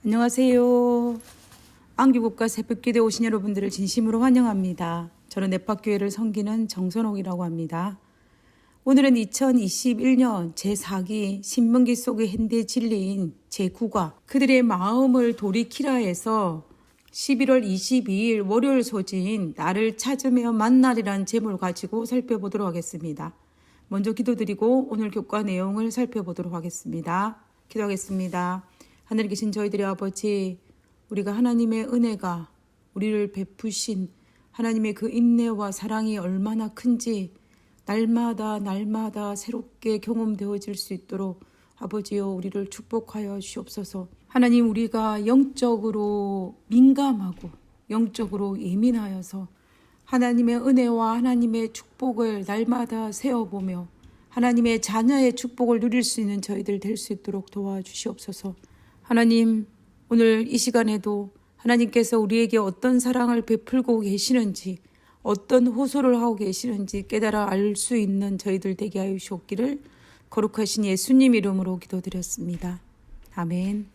안녕하세요. 안규국가 새벽기도에 오신 여러분들을 진심으로 환영합니다. 저는 넷박교회를 섬기는 정선옥이라고 합니다. 오늘은 2021년 제4기 신명기 속의 현대 진리인 제9과 그들의 마음을 돌이키라에서 11월 22일 월요일 소지인 나를 찾으며 만나리란 제목을 가지고 살펴보도록 하겠습니다. 먼저 기도드리고 오늘 교과 내용을 살펴보도록 하겠습니다. 기도하겠습니다. 하늘에 계신 저희들의 아버지, 우리가 하나님의 은혜가 우리를 베푸신 하나님의 그 인내와 사랑이 얼마나 큰지 날마다 새롭게 경험되어질 수 있도록 아버지여 우리를 축복하여 주옵소서. 하나님, 우리가 영적으로 민감하고 영적으로 예민하여서 하나님의 은혜와 하나님의 축복을 날마다 세어보며 하나님의 자녀의 축복을 누릴 수 있는 저희들 될 수 있도록 도와주시옵소서. 하나님, 오늘 이 시간에도 하나님께서 우리에게 어떤 사랑을 베풀고 계시는지, 어떤 호소를 하고 계시는지 깨달아 알 수 있는 저희들 되게 하여 주옵기를 거룩하신 예수님 이름으로 기도드렸습니다. 아멘.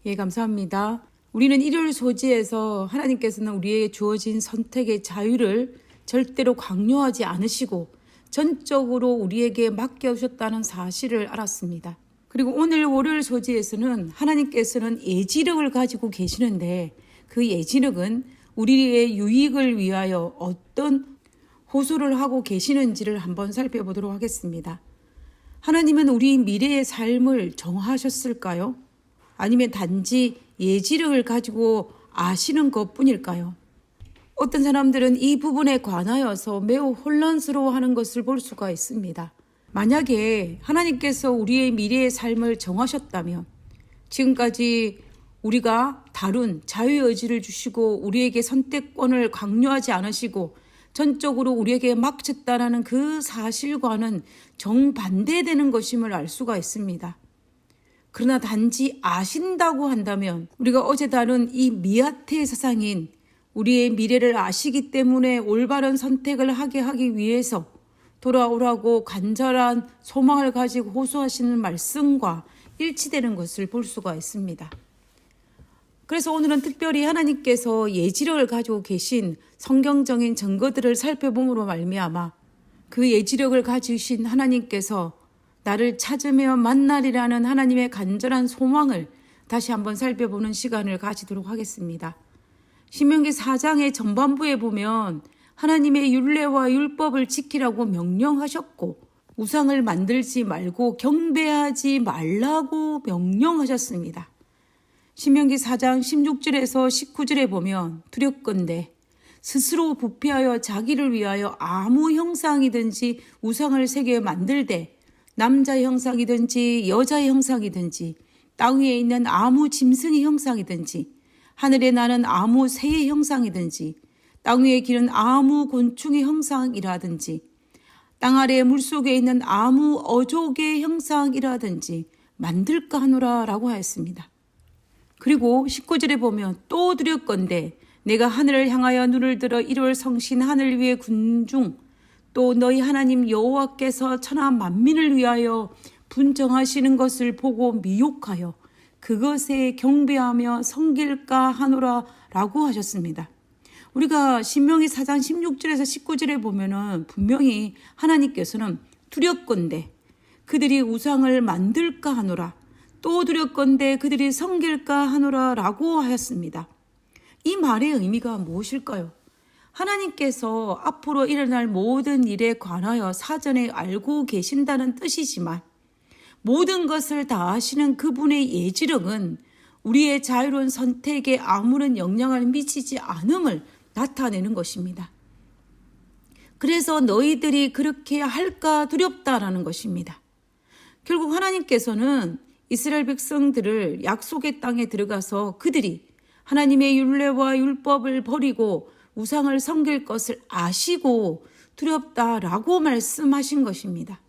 예, 감사합니다. 우리는 일요일 소지에서 하나님께서는 우리에게 주어진 선택의 자유를 절대로 강요하지 않으시고 전적으로 우리에게 맡겨주셨다는 사실을 알았습니다. 그리고 오늘 월요일 소지에서는 하나님께서는 예지력을 가지고 계시는데 그 예지력은 우리의 유익을 위하여 어떤 호소를 하고 계시는지를 한번 살펴보도록 하겠습니다. 하나님은 우리 미래의 삶을 정하셨을까요? 아니면 단지 예지력을 가지고 아시는 것뿐일까요? 어떤 사람들은 이 부분에 관하여서 매우 혼란스러워하는 것을 볼 수가 있습니다. 만약에 하나님께서 우리의 미래의 삶을 정하셨다면 지금까지 우리가 다룬 자유의지를 주시고 우리에게 선택권을 강요하지 않으시고 전적으로 우리에게 맡겼다는 그 사실과는 정반대되는 것임을 알 수가 있습니다. 그러나 단지 아신다고 한다면 우리가 어제 다룬 이 미아테 사상인 우리의 미래를 아시기 때문에 올바른 선택을 하기 위해서 돌아오라고 간절한 소망을 가지고 호소하시는 말씀과 일치되는 것을 볼 수가 있습니다. 그래서 오늘은 특별히 하나님께서 예지력을 가지고 계신 성경적인 증거들을 살펴봄으로 말미암아 그 예지력을 가지신 하나님께서 나를 찾으며 만나리라는 하나님의 간절한 소망을 다시 한번 살펴보는 시간을 가지도록 하겠습니다. 신명기 4장의 전반부에 보면 하나님의 율례와 율법을 지키라고 명령하셨고 우상을 만들지 말고 경배하지 말라고 명령하셨습니다. 신명기 4장 16절에서 19절에 보면 두렵건대 스스로 부패하여 자기를 위하여 아무 형상이든지 우상을 새겨 만들되 남자의 형상이든지 여자의 형상이든지 땅 위에 있는 아무 짐승의 형상이든지 하늘에 나는 아무 새의 형상이든지 땅 위에 기는 아무 곤충의 형상이라든지 땅 아래 물속에 있는 아무 어족의 형상이라든지 만들까 하노라 라고 하였습니다. 그리고 19절에 보면 또 두렵건대 내가 하늘을 향하여 눈을 들어 이룰 성신 하늘 위의 군중 또 너희 하나님 여호와께서 천하 만민을 위하여 분정하시는 것을 보고 미혹하여 그것에 경배하며 섬길까 하노라 라고 하셨습니다. 우리가 신명기 4장 16절에서 19절에 보면은 분명히 하나님께서는 두렵건대 그들이 우상을 만들까 하노라 또 두렵건대 그들이 섬길까 하노라 라고 하였습니다. 이 말의 의미가 무엇일까요? 하나님께서 앞으로 일어날 모든 일에 관하여 사전에 알고 계신다는 뜻이지만 모든 것을 다 아시는 그분의 예지력은 우리의 자유로운 선택에 아무런 영향을 미치지 않음을 나타내는 것입니다. 그래서 너희들이 그렇게 할까 두렵다라는 것입니다. 결국 하나님께서는 이스라엘 백성들을 약속의 땅에 들어가서 그들이 하나님의 율례와 율법을 버리고 우상을 섬길 것을 아시고 두렵다라고 말씀하신 것입니다.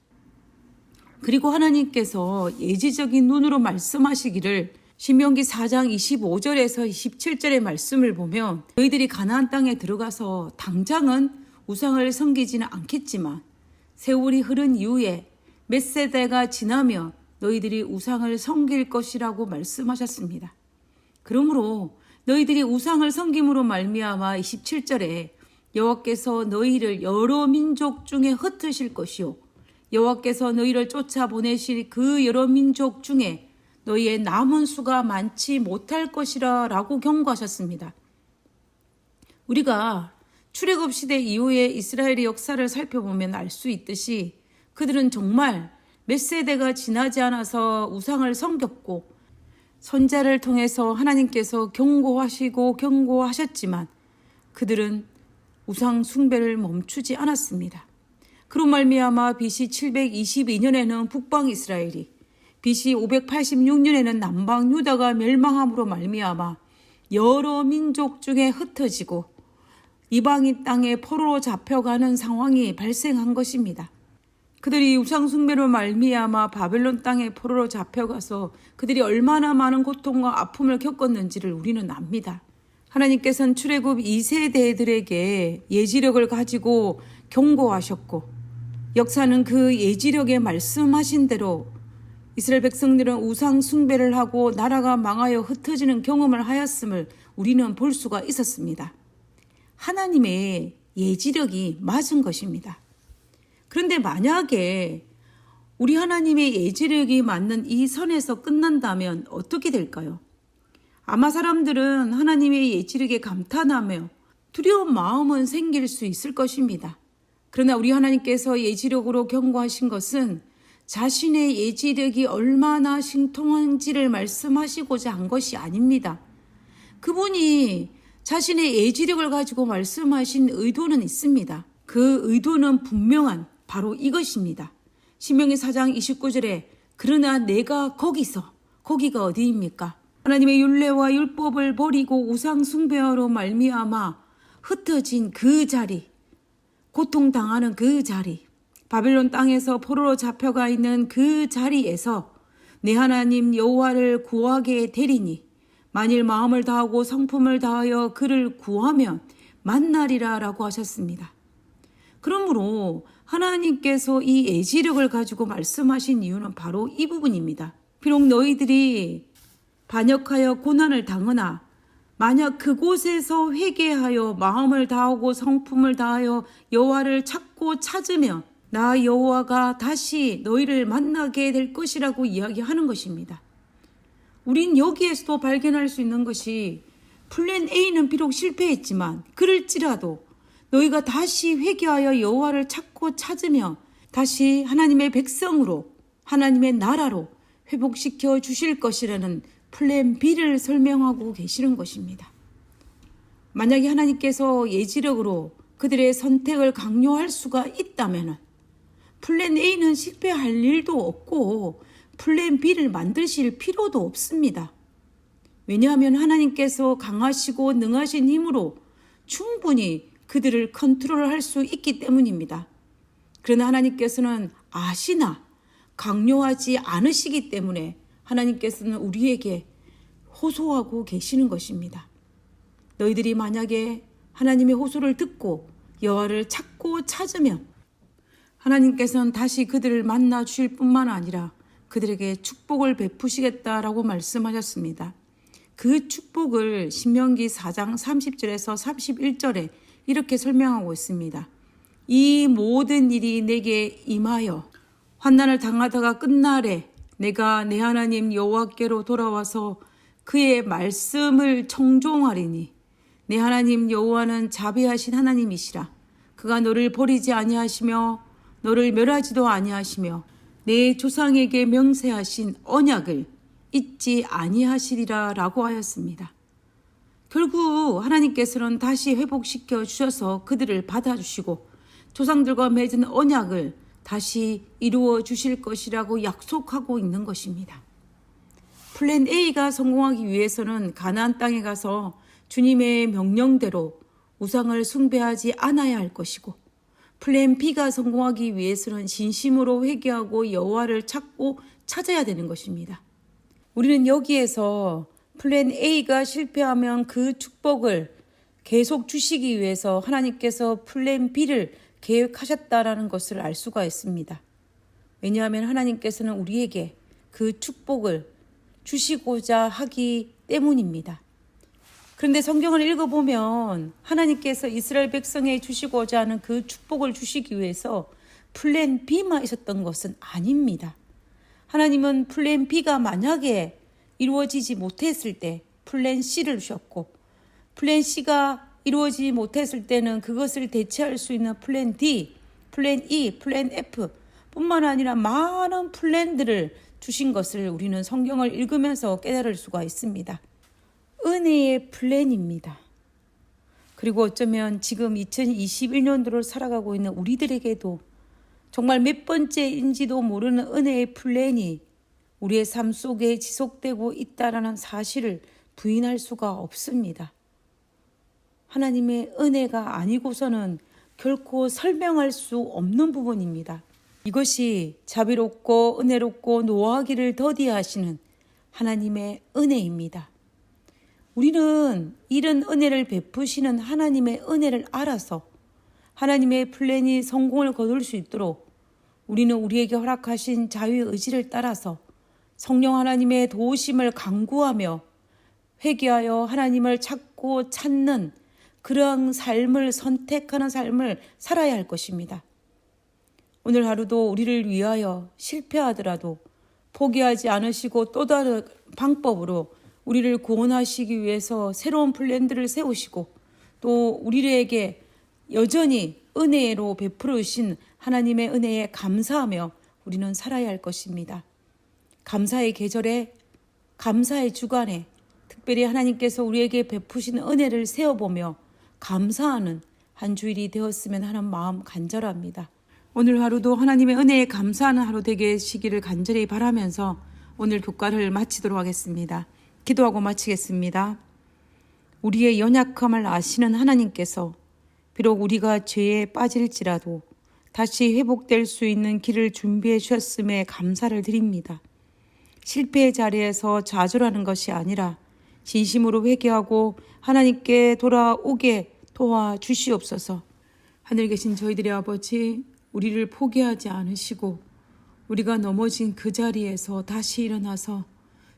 그리고 하나님께서 예지적인 눈으로 말씀하시기를 신명기 4장 25절에서 27절의 말씀을 보면 너희들이 가나안 땅에 들어가서 당장은 우상을 섬기지는 않겠지만 세월이 흐른 이후에 몇 세대가 지나면 너희들이 우상을 섬길 것이라고 말씀하셨습니다. 그러므로 너희들이 우상을 섬김으로 말미암아 27절에 여호와께서 너희를 여러 민족 중에 흩으실 것이요 여호와께서 너희를 쫓아보내실 그 여러 민족 중에 너희의 남은 수가 많지 못할 것이라 라고 경고하셨습니다. 우리가 출애굽 시대 이후에 이스라엘의 역사를 살펴보면 알 수 있듯이 그들은 정말 몇 세대가 지나지 않아서 우상을 섬겼고 선자를 통해서 하나님께서 경고하시고 경고하셨지만 그들은 우상 숭배를 멈추지 않았습니다. 그로 말미암아 BC 722년에는 북방 이스라엘이, BC 586년에는 남방 유다가 멸망함으로 말미암아 여러 민족 중에 흩어지고 이방인 땅에 포로로 잡혀가는 상황이 발생한 것입니다. 그들이 우상 숭배로 말미암아 바벨론 땅에 포로로 잡혀가서 그들이 얼마나 많은 고통과 아픔을 겪었는지를 우리는 압니다. 하나님께서는 출애굽 2세대들에게 예지력을 가지고 경고하셨고 역사는 그 예지력에 말씀하신 대로 이스라엘 백성들은 우상 숭배를 하고 나라가 망하여 흩어지는 경험을 하였음을 우리는 볼 수가 있었습니다. 하나님의 예지력이 맞은 것입니다. 그런데 만약에 우리 하나님의 예지력이 맞는 이 선에서 끝난다면 어떻게 될까요? 아마 사람들은 하나님의 예지력에 감탄하며 두려운 마음은 생길 수 있을 것입니다. 그러나 우리 하나님께서 예지력으로 경고하신 것은 자신의 예지력이 얼마나 신통한지를 말씀하시고자 한 것이 아닙니다. 그분이 자신의 예지력을 가지고 말씀하신 의도는 있습니다. 그 의도는 분명한 바로 이것입니다. 신명기 4장 29절에 그러나 내가 거기가 어디입니까? 하나님의 율례와 율법을 버리고 우상 숭배하로 말미암아 흩어진 그 자리, 고통당하는 그 자리, 바벨론 땅에서 포로로 잡혀가 있는 그 자리에서 내 하나님 여호와를 구하게 되리니 만일 마음을 다하고 성품을 다하여 그를 구하면 만나리라 라고 하셨습니다. 그러므로 하나님께서 이 예지력을 가지고 말씀하신 이유는 바로 이 부분입니다. 비록 너희들이 반역하여 고난을 당하나 만약 그곳에서 회개하여 마음을 다하고 성품을 다하여 여호와를 찾고 찾으면 나 여호와가 다시 너희를 만나게 될 것이라고 이야기하는 것입니다. 우린 여기에서도 발견할 수 있는 것이 플랜 A는 비록 실패했지만 그럴지라도 너희가 다시 회개하여 여호와를 찾고 찾으며 다시 하나님의 백성으로 하나님의 나라로 회복시켜 주실 것이라는 플랜 B를 설명하고 계시는 것입니다. 만약에 하나님께서 예지력으로 그들의 선택을 강요할 수가 있다면 플랜 A는 실패할 일도 없고 플랜 B를 만드실 필요도 없습니다. 왜냐하면 하나님께서 강하시고 능하신 힘으로 충분히 그들을 컨트롤할 수 있기 때문입니다. 그러나 하나님께서는 아시나 강요하지 않으시기 때문에 하나님께서는 우리에게 호소하고 계시는 것입니다. 너희들이 만약에 하나님의 호소를 듣고 여호와를 찾고 찾으면 하나님께서는 다시 그들을 만나 주실 뿐만 아니라 그들에게 축복을 베푸시겠다라고 말씀하셨습니다. 그 축복을 신명기 4장 30절에서 31절에 이렇게 설명하고 있습니다. 이 모든 일이 내게 임하여 환난을 당하다가 끝날에 내가 내 하나님 여호와께로 돌아와서 그의 말씀을 청종하리니 내 하나님 여호와는 자비하신 하나님이시라. 그가 너를 버리지 아니하시며 너를 멸하지도 아니하시며 내 조상에게 명세하신 언약을 잊지 아니하시리라 라고 하였습니다. 결국 하나님께서는 다시 회복시켜 주셔서 그들을 받아주시고 조상들과 맺은 언약을 다시 이루어 주실 것이라고 약속하고 있는 것입니다. 플랜 A가 성공하기 위해서는 가나안 땅에 가서 주님의 명령대로 우상을 숭배하지 않아야 할 것이고 플랜 B가 성공하기 위해서는 진심으로 회개하고 여호와를 찾고 찾아야 되는 것입니다. 우리는 여기에서 플랜 A가 실패하면 그 축복을 계속 주시기 위해서 하나님께서 플랜 B를 계획하셨다라는 것을 알 수가 있습니다. 왜냐하면 하나님께서는 우리에게 그 축복을 주시고자 하기 때문입니다. 그런데 성경을 읽어보면 하나님께서 이스라엘 백성에 주시고자 하는 그 축복을 주시기 위해서 플랜 B만 있었던 것은 아닙니다. 하나님은 플랜 B가 만약에 이루어지지 못했을 때 플랜 C를 주셨고, 플랜 C가 이루어지지 못했을 때는 그것을 대체할 수 있는 플랜 D, 플랜 E, 플랜 F 뿐만 아니라 많은 플랜들을 주신 것을 우리는 성경을 읽으면서 깨달을 수가 있습니다. 은혜의 플랜입니다. 그리고 어쩌면 지금 2021년도를 살아가고 있는 우리들에게도 정말 몇 번째인지도 모르는 은혜의 플랜이 우리의 삶 속에 지속되고 있다는 사실을 부인할 수가 없습니다. 하나님의 은혜가 아니고서는 결코 설명할 수 없는 부분입니다. 이것이 자비롭고 은혜롭고 노하기를 더디하시는 하나님의 은혜입니다. 우리는 이런 은혜를 베푸시는 하나님의 은혜를 알아서 하나님의 플랜이 성공을 거둘 수 있도록 우리는 우리에게 허락하신 자유의 의지를 따라서 성령 하나님의 도우심을 간구하며 회개하여 하나님을 찾고 찾는 그런 삶을 선택하는 삶을 살아야 할 것입니다. 오늘 하루도 우리를 위하여 실패하더라도 포기하지 않으시고 또 다른 방법으로 우리를 구원하시기 위해서 새로운 플랜들을 세우시고 또 우리에게 여전히 은혜로 베풀으신 하나님의 은혜에 감사하며 우리는 살아야 할 것입니다. 감사의 계절에, 감사의 주간에 특별히 하나님께서 우리에게 베푸신 은혜를 세어보며 감사하는 한 주일이 되었으면 하는 마음 간절합니다. 오늘 하루도 하나님의 은혜에 감사하는 하루 되시기를 간절히 바라면서 오늘 교과를 마치도록 하겠습니다. 기도하고 마치겠습니다. 우리의 연약함을 아시는 하나님께서 비록 우리가 죄에 빠질지라도 다시 회복될 수 있는 길을 준비해 주셨음에 감사를 드립니다. 실패의 자리에서 좌절하는 것이 아니라 진심으로 회개하고 하나님께 돌아오게 도와주시옵소서. 하늘 계신 저희들의 아버지, 우리를 포기하지 않으시고 우리가 넘어진 그 자리에서 다시 일어나서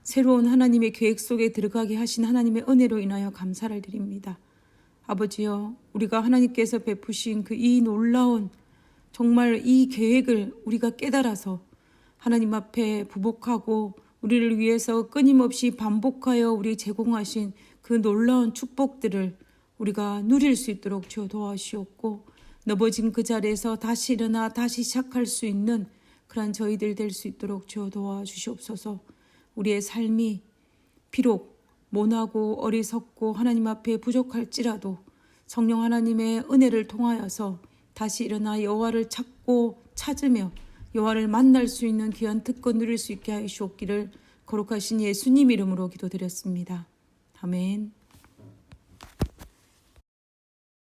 새로운 하나님의 계획 속에 들어가게 하신 하나님의 은혜로 인하여 감사를 드립니다. 아버지여, 우리가 하나님께서 베푸신 그 이 놀라운 정말 이 계획을 우리가 깨달아서 하나님 앞에 부복하고 우리를 위해서 끊임없이 반복하여 우리 제공하신 그 놀라운 축복들을 우리가 누릴 수 있도록 주여 도와주시옵고, 넘어진 그 자리에서 다시 일어나 다시 시작할 수 있는 그러한 저희들 될 수 있도록 주여 도와주시옵소서. 우리의 삶이 비록 모나고 어리석고 하나님 앞에 부족할지라도 성령 하나님의 은혜를 통하여서 다시 일어나 여호와를 찾고 찾으며 여호와를 만날 수 있는 귀한 특권 누릴 수 있게 하시옵기를 거룩하신 예수님 이름으로 기도드렸습니다. 아멘.